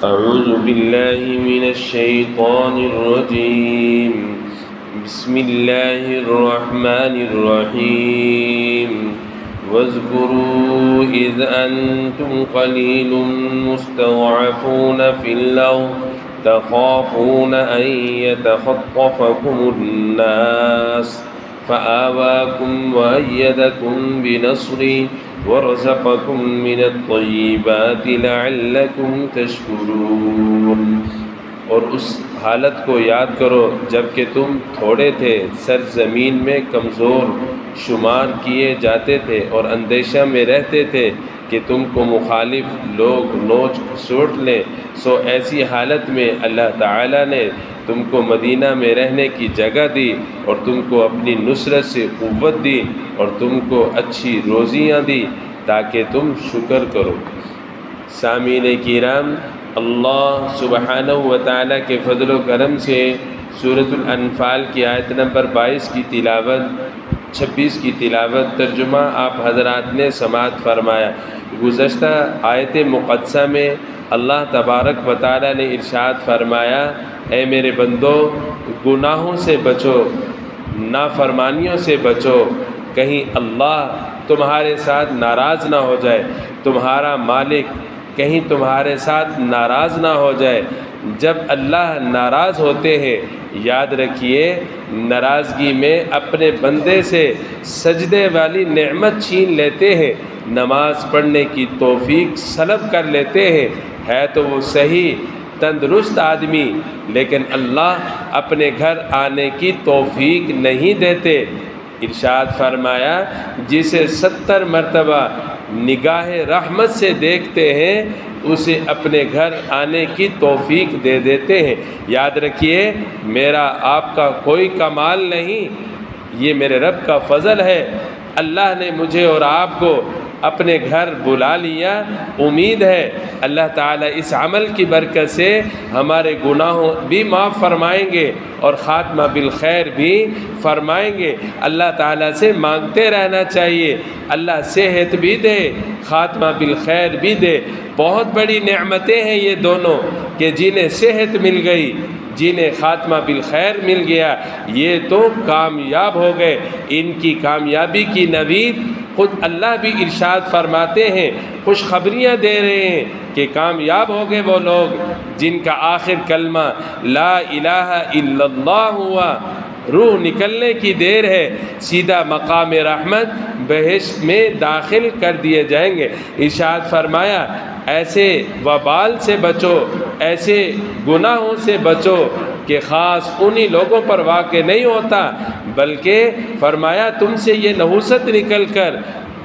أعوذ بالله من الشيطان الرجيم بسم الله الرحمن الرحيم واذكروا إذ أنتم قليل مستضعفون في الأرض تخافون أن يتخطفكم الناس فآواكم وأيدكم بنصره ورزقكم من الطيبات لعلكم تشکرون۔ اور اس حالت کو یاد کرو جب کہ تم تھوڑے تھے، سرزمین میں کمزور شمار کیے جاتے تھے اور اندیشہ میں رہتے تھے کہ تم کو مخالف لوگ نوچ کھسوٹ لیں۔ سو ایسی حالت میں اللہ تعالیٰ نے تم کو مدینہ میں رہنے کی جگہ دی اور تم کو اپنی نصرت سے قوت دی اور تم کو اچھی روزیاں دی تاکہ تم شکر کرو۔ سامعین کرام، اللہ سبحانہ و تعالیٰ کے فضل و کرم سے سورۃ الانفال کی آیت نمبر 22 کی تلاوت، 26 کی تلاوت، ترجمہ آپ حضرات نے سماعت فرمایا۔ گزشتہ آیت مقدسہ میں اللہ تبارک و تعالیٰ نے ارشاد فرمایا، اے میرے بندو، گناہوں سے بچو، نافرمانیوں سے بچو، کہیں اللہ تمہارے ساتھ ناراض نہ ہو جائے، تمہارا مالک کہیں تمہارے ساتھ ناراض نہ ہو جائے۔ جب اللہ ناراض ہوتے ہیں، یاد رکھیے، ناراضگی میں اپنے بندے سے سجدے والی نعمت چھین لیتے ہیں، نماز پڑھنے کی توفیق سلب کر لیتے ہیں۔ ہے تو وہ صحیح تندرست آدمی، لیکن اللہ اپنے گھر آنے کی توفیق نہیں دیتے۔ ارشاد فرمایا، جسے 70 مرتبہ نگاہ رحمت سے دیکھتے ہیں اسے اپنے گھر آنے کی توفیق دے دیتے ہیں۔ یاد رکھیے، میرا آپ کا کوئی کمال نہیں، یہ میرے رب کا فضل ہے۔ اللہ نے مجھے اور آپ کو اپنے گھر بلا لیا۔ امید ہے اللہ تعالیٰ اس عمل کی برکت سے ہمارے گناہوں بھی معاف فرمائیں گے اور خاتمہ بالخیر بھی فرمائیں گے۔ اللہ تعالیٰ سے مانگتے رہنا چاہیے، اللہ صحت بھی دے، خاتمہ بالخیر بھی دے۔ بہت بڑی نعمتیں ہیں یہ دونوں کہ جنہیں صحت مل گئی، جنہیں خاتمہ بالخیر مل گیا، یہ تو کامیاب ہو گئے۔ ان کی کامیابی کی نوید خود اللہ بھی ارشاد فرماتے ہیں، خوشخبریاں دے رہے ہیں کہ کامیاب ہو گئے وہ لوگ جن کا آخر کلمہ لا الہ الا اللہ ہوا، روح نکلنے کی دیر ہے، سیدھا مقام رحمت بہشت میں داخل کر دیے جائیں گے۔ ارشاد فرمایا، ایسے وبال سے بچو، ایسے گناہوں سے بچو کہ خاص انہی لوگوں پر واقع نہیں ہوتا، بلکہ فرمایا تم سے یہ نحوست نکل کر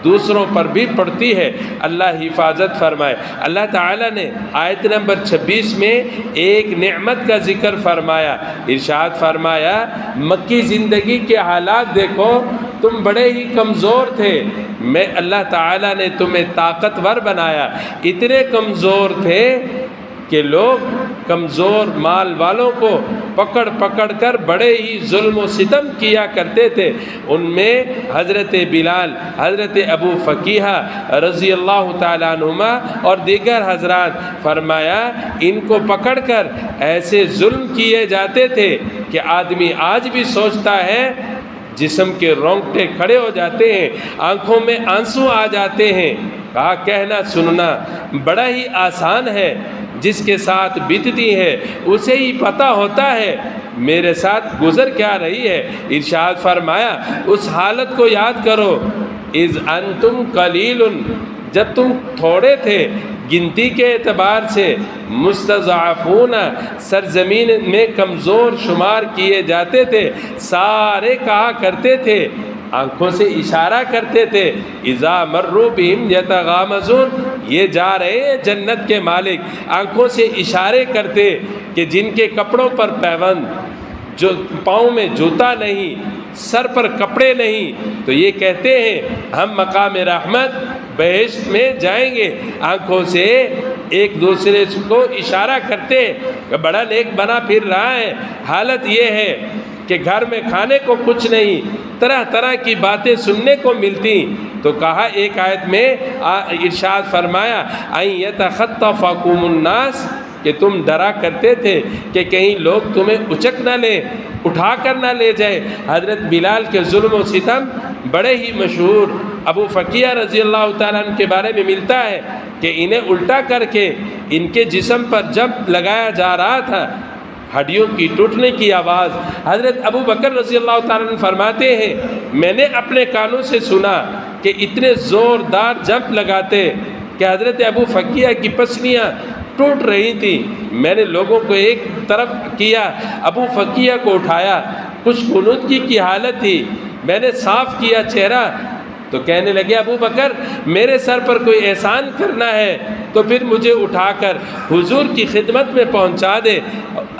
دوسروں پر بھی پڑتی ہے۔ اللہ حفاظت فرمائے۔ اللہ تعالیٰ نے آیت نمبر 26 میں ایک نعمت کا ذکر فرمایا۔ ارشاد فرمایا، مکی زندگی کے حالات دیکھو، تم بڑے ہی کمزور تھے، میں اللہ تعالیٰ نے تمہیں طاقتور بنایا۔ اتنے کمزور تھے کہ لوگ کمزور مال والوں کو پکڑ پکڑ کر بڑے ہی ظلم و ستم کیا کرتے تھے۔ ان میں حضرت بلال، حضرت ابو فقیہ رضی اللہ تعالیٰ عنہما اور دیگر حضرات، فرمایا ان کو پکڑ کر ایسے ظلم کیے جاتے تھے کہ آدمی آج بھی سوچتا ہے، جسم کے رونگٹے کھڑے ہو جاتے ہیں، آنکھوں میں آنسو آ جاتے ہیں۔ کہا کہنا سننا بڑا ہی آسان ہے، جس کے ساتھ بیتتی ہے اسے ہی پتہ ہوتا ہے میرے ساتھ گزر کیا رہی ہے۔ ارشاد فرمایا، اس حالت کو یاد کرو، اذ انتم قلیل، جب تم تھوڑے تھے گنتی کے اعتبار سے، مستضعفون، سرزمین میں کمزور شمار کیے جاتے تھے، سارے کہا کرتے تھے، آنکھوں سے اشارہ کرتے تھے، اذا مروا بہم یتغامزون، یہ جا رہے ہیں جنت کے مالک، آنکھوں سے اشارے کرتے کہ جن کے کپڑوں پر پیوند، جو پاؤں میں جوتا نہیں، سر پر کپڑے نہیں، تو یہ کہتے ہیں ہم مقام رحمت بہشت میں جائیں گے، آنکھوں سے ایک دوسرے کو اشارہ کرتے کہ بڑا نیک بنا پھر رہا ہے۔ حالت یہ ہے کہ گھر میں کھانے کو کچھ نہیں، طرح طرح کی باتیں سننے کو ملتی، تو کہا ایک آیت میں ارشاد فرمایا، اَن يَتَخَطَّفَكُمُ النَّاسُ، کہ تم ڈرا کرتے تھے کہ کہیں لوگ تمہیں اچک نہ لیں، اٹھا کر نہ لے جائے۔ حضرت بلال کے ظلم و ستم بڑے ہی مشہور ابو فقیہ رضی اللہ تعالیٰ عنہ کے بارے میں ملتا ہے کہ انہیں الٹا کر کے ان کے جسم پر جب لگایا جا رہا تھا، ہڈیوں کی ٹوٹنے کی آواز، حضرت ابو بکر رضی اللہ تعالیٰ عنہ فرماتے ہیں میں نے اپنے کانوں سے سنا کہ اتنے زوردار جب لگاتے کہ حضرت ابو فقیہ کی پسلیاں ٹوٹ رہی تھی۔ میں نے لوگوں کو ایک طرف کیا، ابو فقیہ کو اٹھایا، کچھ خنودگی کی حالت تھی، میں نے صاف کیا چہرہ تو کہنے لگے ابو بکر میرے سر پر کوئی احسان کرنا ہے تو پھر مجھے اٹھا کر حضور کی خدمت میں پہنچا دے۔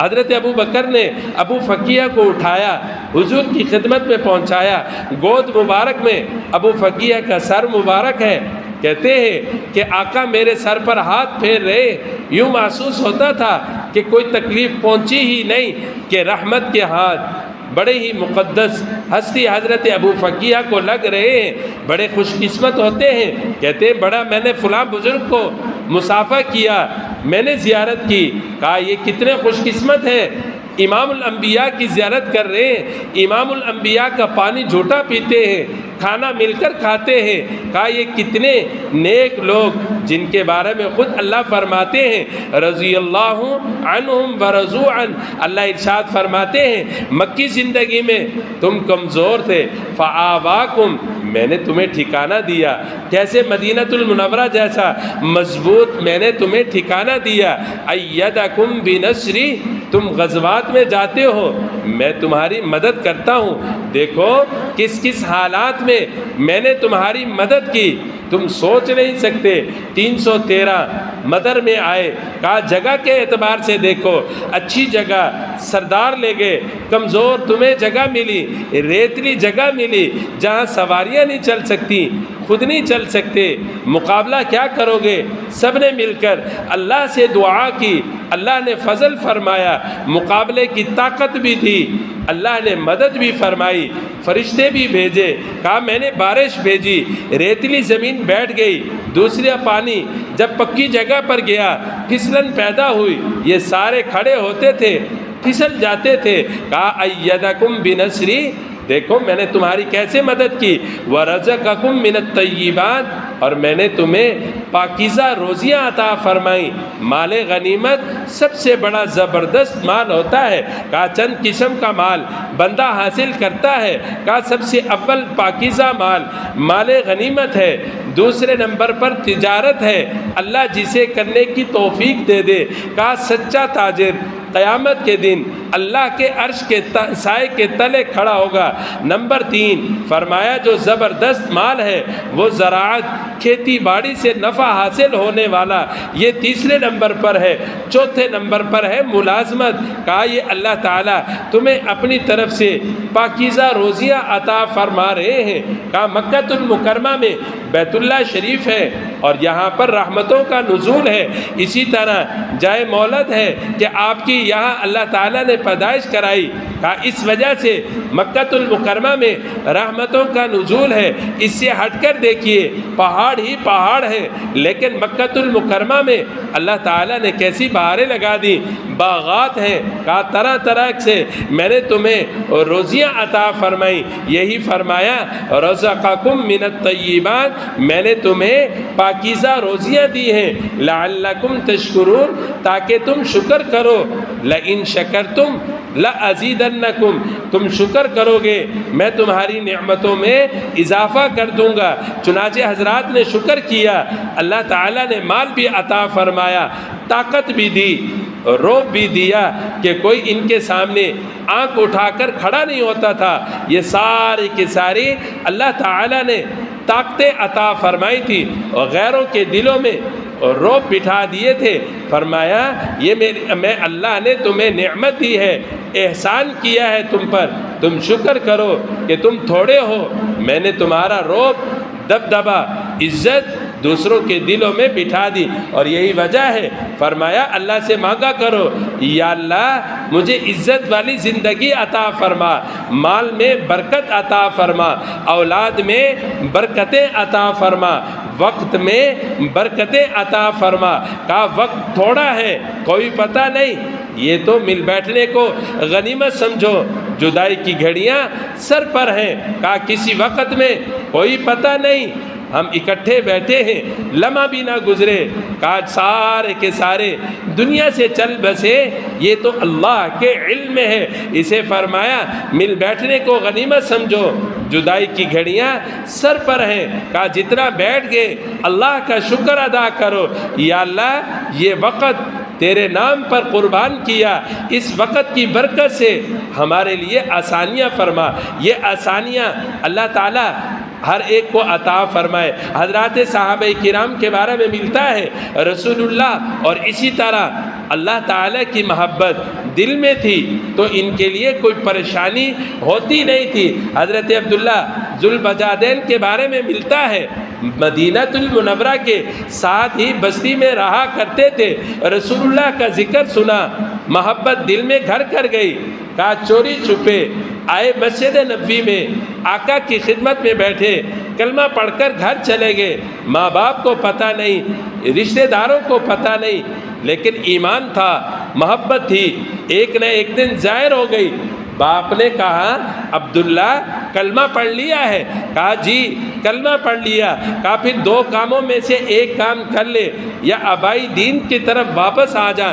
حضرت ابو بکر نے ابو فقیہ کو اٹھایا، حضور کی خدمت میں پہنچایا، گود مبارک میں ابو فقیہ کا سر مبارک ہے۔ کہتے ہیں کہ آقا میرے سر پر ہاتھ پھیر رہے، یوں محسوس ہوتا تھا کہ کوئی تکلیف پہنچی ہی نہیں کہ رحمت کے ہاتھ بڑے ہی مقدس ہستی حضرت ابو فقیہ کو لگ رہے ہیں، بڑے خوش قسمت ہوتے ہیں۔ کہتے ہیں بڑا میں نے فلاں بزرگ کو مصافحہ کیا، میں نے زیارت کی، کہا یہ کتنے خوش قسمت ہیں، امام الانبیاء کی زیارت کر رہے ہیں، امام الانبیاء کا پانی جھوٹا پیتے ہیں، کھانا مل کر کھاتے ہیں۔ کہا یہ کتنے نیک لوگ جن کے بارے میں خود اللہ فرماتے ہیں رضی اللہ عنہم ورضوا عنہ، اللہ ارشاد فرماتے ہیں مکی زندگی میں تم کمزور تھے فآواکم، میں نے تمہیں ٹھکانہ دیا، کیسے مدینۃ المنورہ جیسا مضبوط میں نے تمہیں ٹھکانہ دیا، ایدکم بنصری، تم غزوات میں جاتے ہو میں تمہاری مدد کرتا ہوں، دیکھو کس کس حالات میں نے تمہاری مدد کی، تم سوچ نہیں سکتے۔ 313 مدر میں آئے، کہا جگہ کے اعتبار سے دیکھو اچھی جگہ، سردار لے گئے، کمزور تمہیں جگہ ملی، ریتلی جگہ ملی جہاں سواریاں نہیں چل سکتی، خود نہیں چل سکتے، مقابلہ کیا کرو گے؟ سب نے مل کر اللہ سے دعا کی، اللہ نے فضل فرمایا، مقابلے کی طاقت بھی تھی، اللہ نے مدد بھی فرمائی، فرشتے بھی بھیجے، کہا میں نے بارش بھیجی، ریتلی زمین بیٹھ گئی، دوسرا پانی جب پکی جگہ پر گیا پھسلن پیدا ہوئی، یہ سارے کھڑے ہوتے تھے پھسل جاتے تھے، کہا ایدکم بنصری، دیکھو میں نے تمہاری کیسے مدد کی، وَرَزَقَكُم مِّنَ الطَّيِّبَاتِ، اور میں نے تمہیں پاکیزہ روزیاں عطا فرمائیں۔ مال غنیمت سب سے بڑا زبردست مال ہوتا ہے، کہا چند قسم کا مال بندہ حاصل کرتا ہے، کہا سب سے اول پاکیزہ مال غنیمت ہے، دوسرے نمبر پر تجارت ہے، اللہ جسے کرنے کی توفیق دے دے، کہا سچا تاجر قیامت کے دن اللہ کے عرش کے سائے کے تلے کھڑا ہوگا۔ نمبر 3 فرمایا جو زبردست مال ہے وہ زراعت، کھیتی باڑی سے نفع حاصل ہونے والا، یہ تیسرے نمبر پر ہے۔ چوتھے نمبر پر ہے ملازمت، کہا یہ اللہ تعالیٰ تمہیں اپنی طرف سے پاکیزہ روزیاں عطا فرما رہے ہیں، کہا مکہ المکرمہ میں بیت اللہ شریف ہے اور یہاں پر رحمتوں کا نزول ہے، اسی طرح جائے مولد ہے کہ آپ کی یہاں اللہ تعالیٰ نے پیدائش کرائی، کہا اس وجہ سے مکہ المکرمہ میں رحمتوں کا نزول ہے۔ اس سے ہٹ کر دیکھیے پہاڑ ہی پہاڑ ہے، لیکن مکہ المکرمہ میں اللہ تعالیٰ نے کیسی بہاریں لگا دی، باغات ہیں، کہا طرح طرح سے میں نے تمہیں روزیاں عطا فرمائی، یہی فرمایا رزقکم من الطیبات، میں نے تمہیں پاکیزہ روزیاں دی ہیں، لعلکم تشکرون، تاکہ تم شکر کرو، لئن شکرتم لأزیدنکم، تم شکر کرو گے میں تمہاری نعمتوں میں اضافہ کر دوں گا۔ چنانچہ حضرات نے شکر کیا، اللہ تعالیٰ نے مال بھی عطا فرمایا، طاقت بھی دی، روب بھی دیا کہ کوئی ان کے سامنے آنکھ اٹھا کر کھڑا نہیں ہوتا تھا۔ یہ ساری کی ساری اللہ تعالیٰ نے طاقتیں عطا فرمائی تھی اور غیروں کے دلوں میں روب بٹھا دیے تھے۔ فرمایا یہ میں اللہ نے تمہیں نعمت دی ہے، احسان کیا ہے تم پر، تم شکر کرو کہ تم تھوڑے ہو، میں نے تمہارا روب، دبدبا، عزت دوسروں کے دلوں میں بٹھا دی، اور یہی وجہ ہے فرمایا اللہ سے مانگا کرو، یا اللہ مجھے عزت والی زندگی عطا فرما، مال میں برکت عطا فرما، اولاد میں برکتیں عطا فرما، وقت میں برکتیں عطا فرما۔ کہا وقت تھوڑا ہے، کوئی پتہ نہیں، یہ تو مل بیٹھنے کو غنیمت سمجھو، جدائی کی گھڑیاں سر پر ہیں۔ کہا کسی وقت میں کوئی پتہ نہیں، ہم اکٹھے بیٹھے ہیں، لمحہ بھی نہ گزرے۔ کہا سارے کے سارے دنیا سے چل بسے، یہ تو اللہ کے علم میں ہے۔ اسے فرمایا مل بیٹھنے کو غنیمت سمجھو، جدائی کی گھڑیاں سر پر ہیں۔ کہا جتنا بیٹھ گئے اللہ کا شکر ادا کرو، یا اللہ یہ وقت تیرے نام پر قربان کیا، اس وقت کی برکت سے ہمارے لیے آسانیاں فرما۔ یہ آسانیاں اللہ تعالیٰ ہر ایک کو عطا فرمائے۔ حضرات صحابہ کرام کے بارے میں ملتا ہے رسول اللہ اور اسی طرح اللہ تعالیٰ کی محبت دل میں تھی تو ان کے لیے کوئی پریشانی ہوتی نہیں تھی۔ حضرت عبداللہ ذوالبجادین کے بارے میں ملتا ہے مدینہ المنورہ کے ساتھ ہی بستی میں رہا کرتے تھے، رسول اللہ کا ذکر سنا، محبت دل میں گھر کر گئی۔ کہا چوری چھپے آئے مسجد نبوی میں، آقا کی خدمت میں بیٹھے، کلمہ پڑھ کر گھر چلے گئے، ماں باپ کو پتہ نہیں، رشتہ داروں کو پتہ نہیں، لیکن ایمان تھا، محبت تھی۔ ایک نہ ایک دن ظاہر ہو گئی۔ باپ نے کہا عبداللہ کلمہ پڑھ لیا ہے؟ کہا جی کلمہ پڑھ لیا۔ کہا پھر دو کاموں میں سے ایک کام کر لے، یا آبائی دین کی طرف واپس آ جا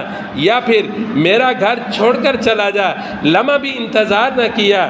یا پھر میرا گھر چھوڑ کر چلا جا۔ لمحہ بھی انتظار نہ کیا،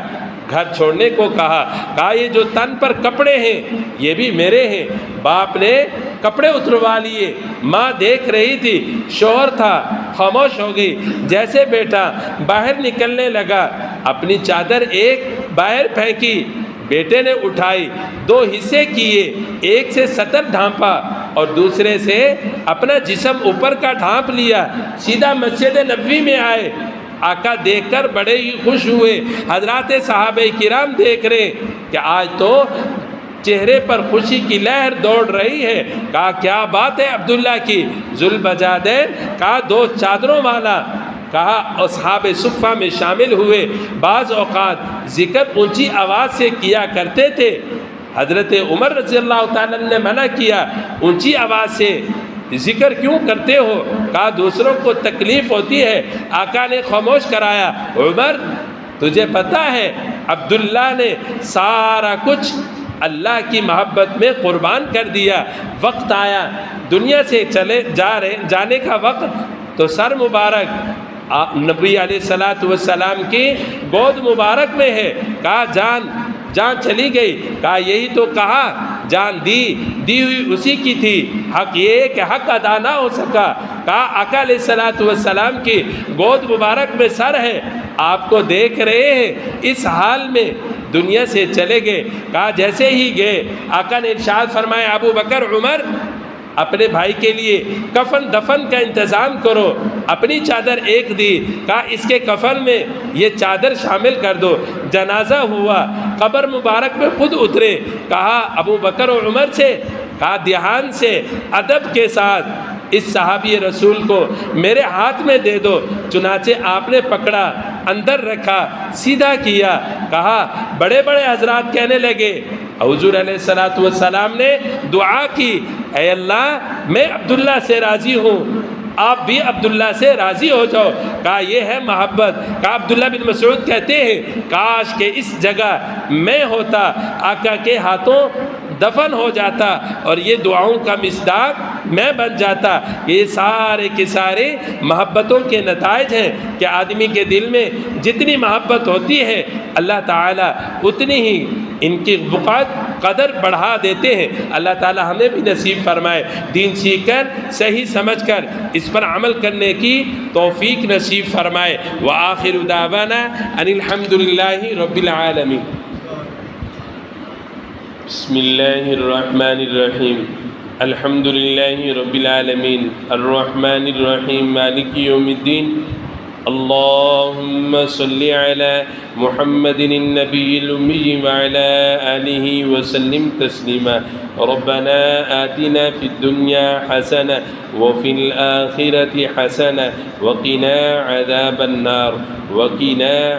گھر چھوڑنے کو کہا۔ کہا یہ جو تن پر کپڑے ہیں یہ بھی میرے ہیں۔ باپ نے کپڑے اتروا لیے، ماں دیکھ رہی تھی، شوہر تھا، خاموش ہو گئی۔ جیسے بیٹا باہر نکلنے لگا، اپنی چادر ایک باہر پھینکی، بیٹے نے اٹھائی، دو حصے کیے، ایک سے سطر ڈھانپا اور دوسرے سے اپنا جسم اوپر کا ڈھانپ لیا، سیدھا مسجد نبوی میں آئے۔ آقا دیکھ کر بڑے ہی خوش ہوئے۔ حضرات صحابہ کرام دیکھ رہے کہ آج تو چہرے پر خوشی کی لہر دوڑ رہی ہے۔ کہا کیا بات ہے عبداللہ کی؟ ذوالبجادین کہا دو چادروں والا۔ کہا اصحاب صفہ میں شامل ہوئے، بعض اوقات ذکر اونچی آواز سے کیا کرتے تھے۔ حضرت عمر رضی اللہ تعالیٰ نے منع کیا، اونچی آواز سے ذکر کیوں کرتے ہو؟ کہا دوسروں کو تکلیف ہوتی ہے۔ آقا نے خاموش کرایا، عمر تجھے پتہ ہے عبداللہ نے سارا کچھ اللہ کی محبت میں قربان کر دیا، وقت آیا دنیا سے جانے کا وقت تو سر مبارک نبی علیہ السلام کی گود مبارک میں ہے۔ کہا جان چلی گئی۔ کہا یہی تو کہا جان دی ہوئی اسی کی تھی، حق یہ کہ حق ادا نہ ہو سکا۔ کہا آقا علیہ السلام کی گود مبارک میں سر ہے، آپ کو دیکھ رہے ہیں، اس حال میں دنیا سے چلے گئے۔ کہا جیسے ہی گئے آقا نے ارشاد فرمایا ابو بکر عمر اپنے بھائی کے لیے کفن دفن کا انتظام کرو۔ اپنی چادر ایک دی، کہا اس کے کفن میں یہ چادر شامل کر دو۔ جنازہ ہوا، قبر مبارک میں خود اترے۔ کہا ابو بکر و عمر سے، کہا دھیان سے ادب کے ساتھ اس صحابی رسول کو میرے ہاتھ میں دے دو۔ چنانچہ آپ نے پکڑا، اندر رکھا، سیدھا کیا۔ کہا بڑے بڑے حضرات کہنے لگے، حضور علیہ السلام نے دعا کی، اے اللہ میں عبداللہ سے راضی ہوں، آپ بھی عبداللہ سے راضی ہو جاؤ۔ کہا یہ ہے محبت۔ کہا عبداللہ بن مسعود کہتے ہیں کاش کہ اس جگہ میں ہوتا، آقا کے ہاتھوں دفن ہو جاتا اور یہ دعاؤں کا مصداق میں بن جاتا۔ یہ سارے کے سارے محبتوں کے نتائج ہیں کہ آدمی کے دل میں جتنی محبت ہوتی ہے اللہ تعالیٰ اتنی ہی ان کی وقعت قدر بڑھا دیتے ہیں۔ اللہ تعالیٰ ہمیں بھی نصیب فرمائے، دین سیکھ کر صحیح سمجھ کر اس پر عمل کرنے کی توفیق نصیب فرمائے۔ وآخر دعوانا ان الحمد للہ رب العالمین۔ بسم اللہ الرحمن الرحیم، الحمد للہ رب العالمین، الرحمن الرحیم، مالک یوم الدین، اللهم صل على محمد النبي الأمي وعلى آله وسلم تسليما ربنا آتنا في الدنيا حسنة وفي الآخرة حسنة وقنا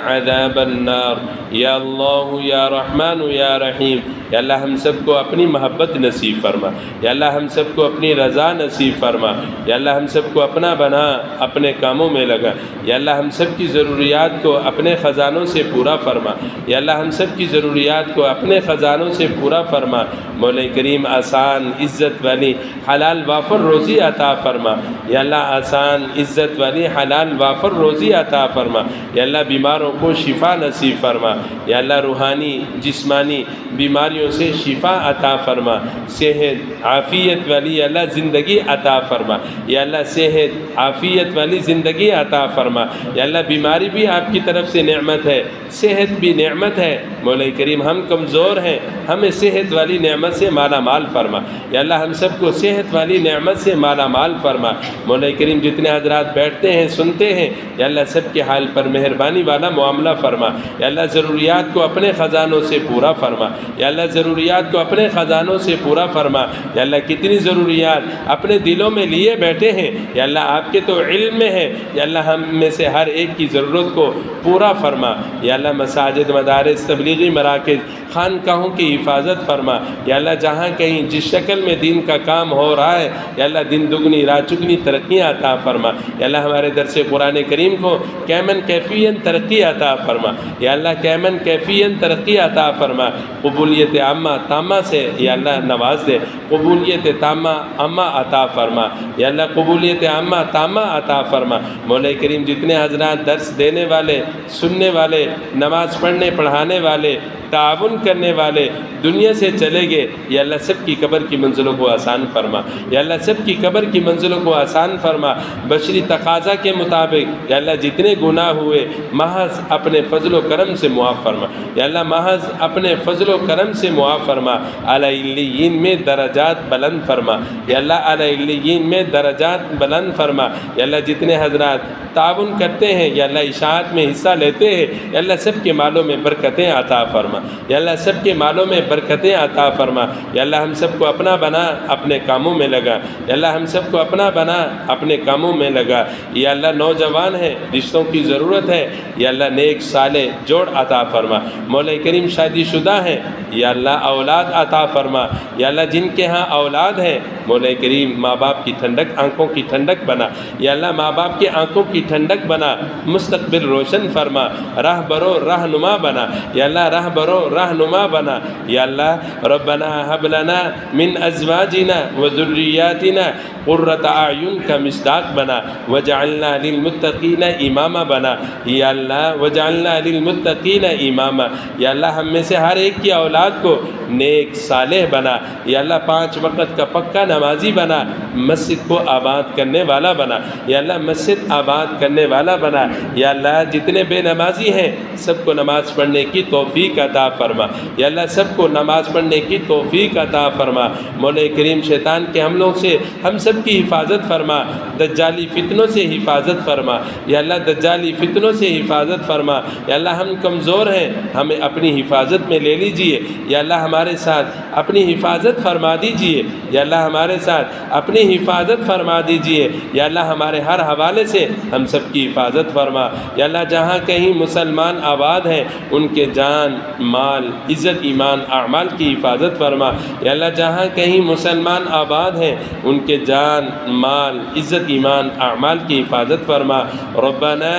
عذاب النار یا اللہ یا رحمان یا رحیم، یا اللہ ہم سب کو اپنی محبت نصیب فرما، یا اللہ ہم سب کو اپنی رضا نصیب فرما، یا اللہ ہم سب کو اپنا بنا، اپنے کاموں میں لگا، یا اللہ ہم سب کی ضروریات کو اپنے خزانوں سے پورا فرما، یا اللہ ہم سب کی ضروریات کو اپنے خزانوں سے پورا فرما۔ مولا کریم آسان عزت والی حلال وافر روزی عطا فرما، یا اللہ آسان عزت والی حلال وافر روزی عطا فرما، یا اللہ بیماروں کو شفا نصیب فرما، یا اللہ روحانی جسمانی بیماریوں سے شفا عطا فرما، صحت عافیت والی یا اللہ زندگی عطا فرما، یا اللہ صحت عافیت والی زندگی عطا فرما، یا اللہ بیماری بھی آپ کی طرف سے نعمت ہے، صحت بھی نعمت ہے، مولا کریم ہم کمزور ہیں، ہمیں صحت والی نعمت سے مالا مال فرما، یا اللہ ہم سب کو صحت والی نعمت سے مالا مال فرما۔ مولا کریم جتنے حضرات بیٹھتے ہیں سنتے ہیں، یا اللہ سب کے حال پر مہربانی والا معاملہ فرما، یا اللہ ضروریات کو اپنے خزانوں سے پورا فرما، یا اللہ ضروریات کو اپنے خزانوں سے پورا فرما، یا اللہ کتنی ضروریات اپنے دلوں میں لیے بیٹھے ہیں، یا اللہ آپ کے تو علم میں ہے، یا اللہ ہم میں سے ہر ایک کی ضرورت کو پورا فرما، یا اللہ مساجد مدارس تبلیغی مراکز خانقاہوں کی حفاظت فرما، یا اللہ جہاں کہیں جس شکل میں دین کا کام ہو رہا ہے، یا اللہ دن دگنی رات چگنی ترقیاں عطا فرما، یا اللہ ہمارے درس قرآن کریم کو کیمن کیفین ترقی عطا فرما، یا اللہ کیمن کیفین ترقی عطا فرما، قبولیت عامہ تامہ سے یا اللہ نواز دے، قبولیت تامہ عامہ عطا فرما، یا اللہ قبولیت عامہ تامہ عطا فرما۔ مولا کریم جتنے حضرات درس دینے والے، سننے والے، نماز پڑھنے پڑھانے والے، تعاون کرنے والے دنیا سے چلے گئے، یا اللہ سب کی قبر کی منزلوں کو آسان فرما، یا اللہ سب کی قبر کی منزلوں کو آسان فرما، بشری تقاضا کے مطابق، یا اللہ جتنے گناہ ہوئے محض اپنے فضل و کرم سے معاف فرما، یا اللہ محض اپنے فضل و کرم سے معاف فرما، اعلی علیین میں درجات بلند فرما، یا اللہ اعلی علیین میں درجات بلند فرما، یا اللہ جتنے حضرات تعاون کرتے ہیں، یا اللہ اشاعت میں حصہ لیتے ہیں، یا اللہ سب کے مالوں میں برکتیں عطا فرما، یا اللہ سب کے مالوں میں برکتیں عطا فرما، یا اللہ ہم سب کو اپنا بنا اپنے کاموں میں لگا، یا اللہ ہم سب کو اپنا بنا اپنے کاموں میں لگا، یا اللہ نوجوان ہیں رشتوں کی ضرورت ہے، یا اللہ نیک صالح جوڑ عطا فرما، مولا کریم شادی شدہ ہیں، یا اللہ اولاد عطا فرما، یا اللہ جن کے ہاں اولاد ہیں مولا کریم ماں باپ کی ٹھنڈک آنکھوں کی ٹھنڈک بنا، یا اللہ ماں باپ کی آنکھوں کی ٹھنڈک بنا، مستقبل روشن فرما، راہ برو رہنما بنا، یا اللہ راہ برو رہنما بنا، یا اللہ ربنا هب لنا من ازواجنا وذریاتنا قرۃ اعین کا مصداق بنا، وجعلنا للمتقین اماما بنا، یا اللہ وجعلنا للمتقین اماما، یا اللہ ہم میں سے ہر ایک کی اولاد کو نیک صالح بنا، یا اللہ 5 وقت کا پکا نمازی بنا، مسجد کو آباد کرنے والا بنا، یا اللہ مسجد آباد کرنے والا بنا، یا اللہ جتنے بے نمازی ہیں سب کو نماز پڑھنے کی توفیق عطا فرما، یا اللہ سب کو نماز پڑھنے کی توفیق عطا فرما، مولا کریم شیطان کے حملوں سے ہم سب کی حفاظت فرما، دجالی فتنوں سے حفاظت فرما، یا اللہ دجالی فتنوں سے حفاظت فرما، یا اللہ ہم کمزور ہیں ہمیں اپنی حفاظت میں لے لیجئے، یا اللہ ہمارے ساتھ اپنی حفاظت فرما دیجئے، یا اللہ ہمارے ساتھ اپنی حفاظت فرما دیجئے، یا اللہ ہمارے ہر حوالے سے ہم سب کی حفاظت فرما، یا اللہ جہاں کہیں مسلمان آباد ہیں ان کے جان مال عزت ایمان اعمال کی حفاظت فرما، یا اللہ جہاں کہیں مسلمان آباد ہیں ان کے جان مال عزت ایمان اعمال کی حفاظت فرما۔ ربنا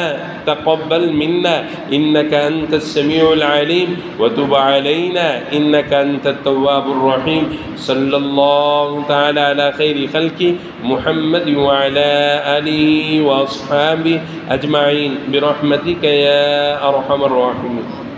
تقبل منا انك انت السميع العليم وتب علينا انك انت التواب الرحيم صلى الله تعالى على خير خلقه محمد وعلى آله واصحابه اجمعين برحمتك يا ارحم الراحمين۔